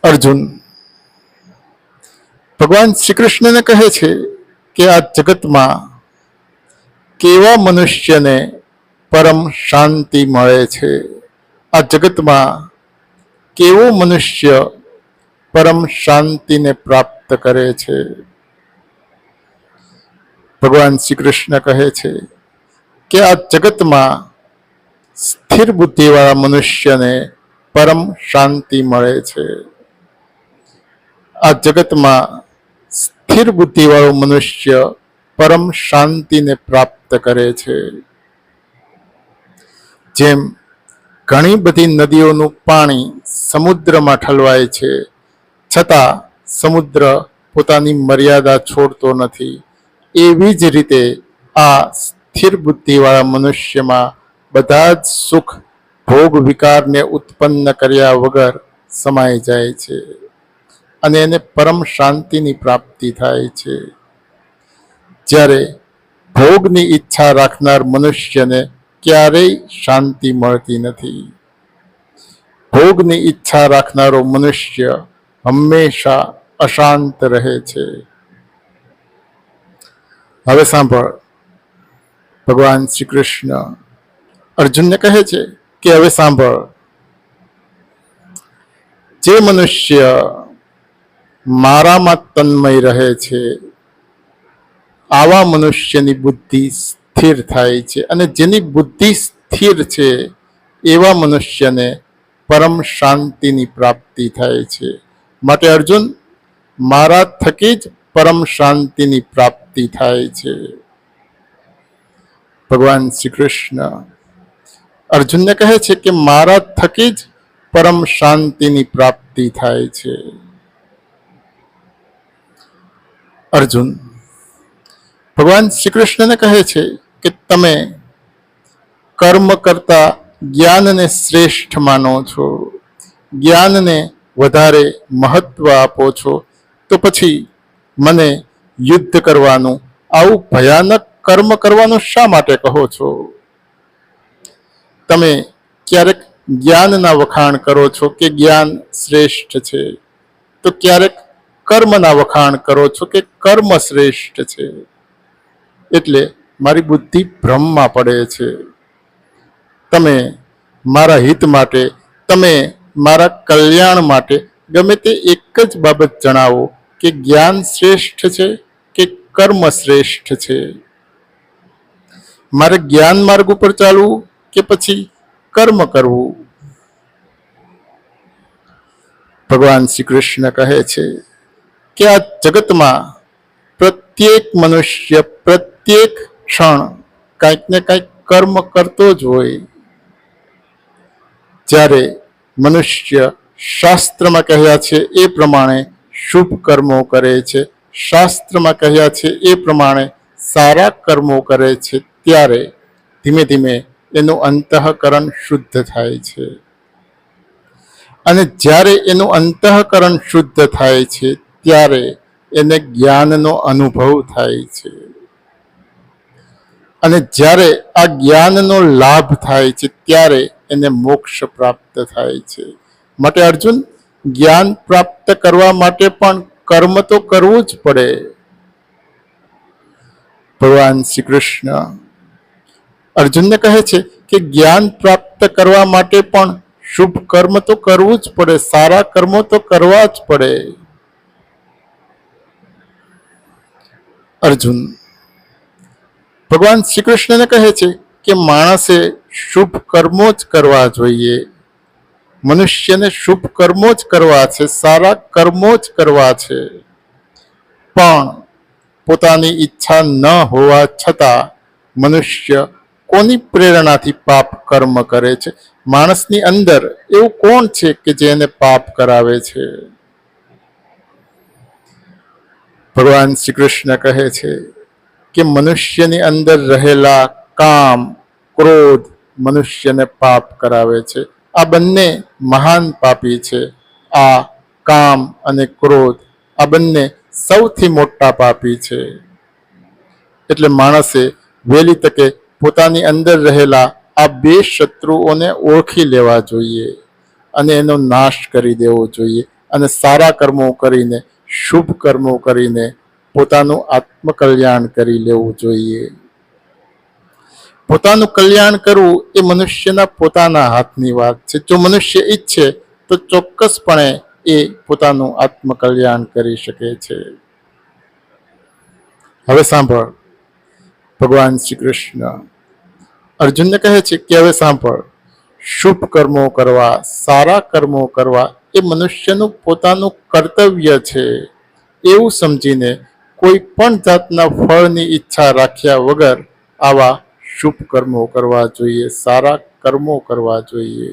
અર્જુન ભગવાન શ્રી કૃષ્ણને કહે છે કે આ જગતમાં કેવા મનુષ્યને પરમ શાંતિ મળે છે, આ જગતમાં કેવો મનુષ્ય પરમ શાંતિને પ્રાપ્ત કરે છે. ભગવાન શ્રી કૃષ્ણ કહે છે કે આ જગતમાં સ્થિર બુદ્ધિવાળા મનુષ્યને પરમ શાંતિ મળે છે. આ જગતમાં સ્થિર બુદ્ધિવાળો મનુષ્ય પરમ શાંતિને પ્રાપ્ત કરે છે. જેમ ઘણી બધી નદીઓનું પાણી સમુદ્રમાં ઠલવાય છે, છતાં સમુદ્ર પોતાની મર્યાદા છોડતો નથી, એવી જ રીતે આ સ્થિર બુદ્ધિવાળા મનુષ્યમાં બધા જ સુખ ભોગ વિકારને ઉત્પન્ન કર્યા વગર સમાઈ જાય છે અને એને પરમ શાંતિની પ્રાપ્તિ થાય છે. જ્યારે ભોગની ઈચ્છા રાખનાર મનુષ્યને ક્યારેય શાંતિ મળતી નથી. ભોગની ઈચ્છા રાખનારો મનુષ્ય હંમેશા અશાંત રહે છે. હવે સાંભળ, ભગવાન શ્રી કૃષ્ણ અર્જુનને કહે છે કે હવે સાંભળ, જે મનુષ્ય મારામાં તન્મય રહે છે આવા મનુષ્યની બુદ્ધિ સ્થિર થાય છે, અને જેની બુદ્ધિ સ્થિર છે એવા મનુષ્યને પરમ શાંતિની પ્રાપ્તિ થાય છે. માટે અર્જુન, મારા થકી જ પરમ શાંતિની પ્રાપ્તિ થાય છે. ભગવાન શ્રી કૃષ્ણ અર્જુનને કહે છે કે મારા થકી જ પરમ શાંતિની પ્રાપ્તિ થાય છે. અર્જુન ભગવાન શ્રી કૃષ્ણને કહે છે કે તમે કર્મ કરતા જ્ઞાનને શ્રેષ્ઠ માનો છો, જ્ઞાનને વધારે મહત્વ આપો છો, તો પછી મને યુદ્ધ કરવાનું, આવું ભયાનક કર્મ કરવાનું શા માટે કહો છો? તમે ક્યારેક જ્ઞાનના વખાણ કરો છો કે જ્ઞાન શ્રેષ્ઠ છે, તો ક્યારેક કર્મના વખાણ કરો છો કે કર્મ શ્રેષ્ઠ છે. એટલે મારી બુદ્ધિ ભ્રમમાં પડે છે. તમે મારા હિત માટે, તમે મારા કલ્યાણ માટે ગમે તે એક જ બાબત જણાવો કે જ્ઞાન શ્રેષ્ઠ છે કે કર્મ શ્રેષ્ઠ છે. મારે જ્ઞાન માર્ગ ઉપર ચાલવું કે પછી કર્મ કરવું? ભગવાન શ્રી કૃષ્ણ કહે છે કે આ જગતમાં પ્રત્યેક મનુષ્ય પ્રત્યેક ક્ષણ કંઈક ને કંઈક કર્મ કરતો જ હોય. જ્યારે મનુષ્ય શાસ્ત્રમાં કહ્યા છે એ પ્રમાણે શુભ કર્મો કરે છે, શાસ્ત્રમાં કહ્યા છે એ પ્રમાણે સારા કર્મો કરે છે, ત્યારે ધીમે ધીમે એનું અંતઃકરણ શુદ્ધ થાય છે. અને જ્યારે એનું અંતઃકરણ શુદ્ધ થાય છે ત્યારે એને જ્ઞાનનો અનુભવ થાય છે. અને જ્યારે આ જ્ઞાનનો લાભ થાય છે ત્યારે એને મોક્ષ પ્રાપ્ત થાય છે. માટે અર્જુન, જ્ઞાન પ્રાપ્ત કરવા માટે પણ કર્મ તો કરવું જ પડે. ભગવાન શ્રી કૃષ્ણ અર્જુનને કહે છે કે જ્ઞાન પ્રાપ્ત કરવા માટે પણ શુભ કર્મ તો કરવું જ પડે, સારા કર્મો તો કરવા જ પડે. અર્જુન ભગવાન શ્રી કૃષ્ણને કહે છે કે માણસે શુભ કર્મો જ કરવા જોઈએ, મનુષ્યને શુભ કર્મો જ કરવા છે, સારા કર્મો જ કરવા છે. પણ પોતાની ઈચ્છા ન હોવા છતાં મનુષ્ય કોની પ્રેરણાથી પાપ કર્મ કરે છે? માણસની અંદર એવું કોણ છે કે જે એને પાપ કરાવે છે? ભગવાન શ્રી કૃષ્ણ કહે છે કે મનુષ્યની અંદર રહેલા કામ, ક્રોધ મનુષ્યને પાપ કરાવે છે. આ બંને મહાન પાપી છે. આ કામ અને ક્રોધ, આ બંને સૌથી મોટા પાપી છે. એટલે માણસે વહેલી તકે પોતાની અંદર રહેલા આ બે શત્રુઓને ઓળખી લેવા જોઈએ અને એનો નાશ કરી દેવો જોઈએ. અને સારા કર્મો કરીને, શુભ કર્મો કરીને પોતાનું આત્મકલ્યાણ કરી લેવું જોઈએ. પોતાનું કલ્યાણ કરવું એ મનુષ્યના પોતાના હાથની વાત છે. જો મનુષ્ય ઈચ્છે તો ચોક્કસપણે એ પોતાનું આત્મકલ્યાણ કરી શકે છે. હવે સાંભળ, ભગવાન શ્રી કૃષ્ણ અર્જુનને કહે છે કે હવે સાંભળ, શુભ કર્મો કરવા, સારા કર્મો કરવા એ મનુષ્યનું પોતાનું કર્તવ્ય છે. એવું સમજીને કોઈ પણ જાતના ફળની ઈચ્છા રાખ્યા વગર આવા શુભ કર્મો કરવા જોઈએ, સારા કર્મો કરવા જોઈએ.